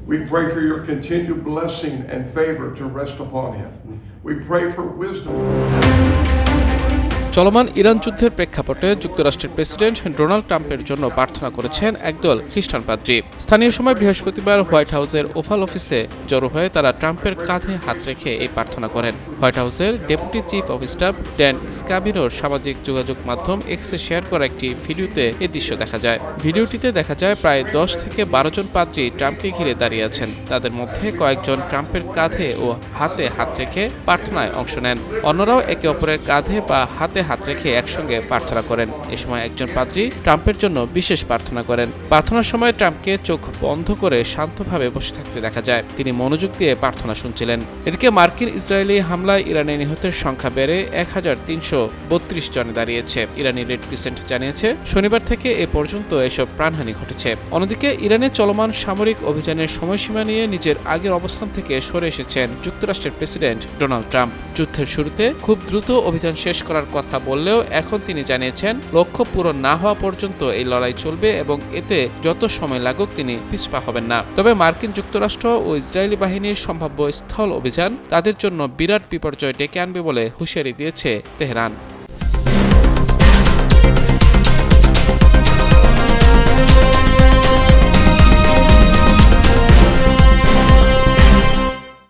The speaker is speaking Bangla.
We pray for your continued blessing and favor to rest upon him. We pray for wisdom. চলমান ইরান যুদ্ধের প্রেক্ষাপটে যুক্তরাষ্ট্রের প্রেসিডেন্ট ডোনাল্ড ট্রাম্পের জন্য প্রার্থনা করেছেন একদল খ্রিস্টান পাদ্রী। স্থানীয় সময় বৃহস্পতিবার হোয়াইট হাউসের ওভাল অফিসে জড়ো হয়ে তারা ট্রাম্পের কাঁধে হাত রেখে এই প্রার্থনা করেন। হোয়াইট হাউসের deputy chief of staff Dan স্ক্যাবিনোর সামাজিক যোগাযোগ মাধ্যম এক্সে শেয়ার করা একটি ভিডিওতে এই দৃশ্য দেখা যায়। ভিডিওটিতে দেখা যায় প্রায় 10 থেকে 12 জন পাদ্রী ট্রাম্পকে ঘিরে দাঁড়িয়ে আছেন। তাদের মধ্যে কয়েকজন ট্রাম্পের কাঁধে ও হাতে হাত রেখে প্রার্থনায় অংশ নেন। অন্যরাও একে অপরের কাঁধে বা হাতে হাত রেখে একসঙ্গে প্রার্থনা করেন। এ সময় একজন পাদ্রী ট্রাম্পের জন্য বিশেষ প্রার্থনা করেন। প্রার্থনার সময় ট্রাম্পকে চোখ বন্ধ করে শান্তভাবে বসে থাকতে দেখা যায়। তিনি মনোযোগ দিয়ে প্রার্থনা শুনছিলেন। এদিকে মার্কিন ইসরায়েলি হামলায় ইরানে নিহতের সংখ্যা বেড়ে 1332 জনে দাঁড়িয়েছে। ইরানি রেড ক্রিসেন্ট জানিয়েছে শনিবার থেকে এ পর্যন্ত এসব প্রাণহানি ঘটেছে। অন্যদিকে ইরানে চলমান সামরিক অভিযানের সময়সীমা নিয়ে নিজের আগের অবস্থান থেকে সরে এসেছেন যুক্তরাষ্ট্রের প্রেসিডেন্ট ডোনাল্ড ট্রাম্প। যুদ্ধের শুরুতে খুব দ্রুত অভিযান শেষ করার কথা বললেও এখন তিনি জানিয়েছেন লক্ষ্য পূরণ না হওয়া পর্যন্ত এই লড়াই চলবে এবং এতে যত সময় লাগুক তিনি পিছপা হবেন না। তবে মার্কিন যুক্তরাষ্ট্র ও ইসরায়েলি বাহিনীর সম্ভাব্য স্থল অভিযান তাদের জন্য বিরাট বিপর্যয় ডেকে আনবে বলে হুঁশিয়ারি দিয়েছে তেহরান।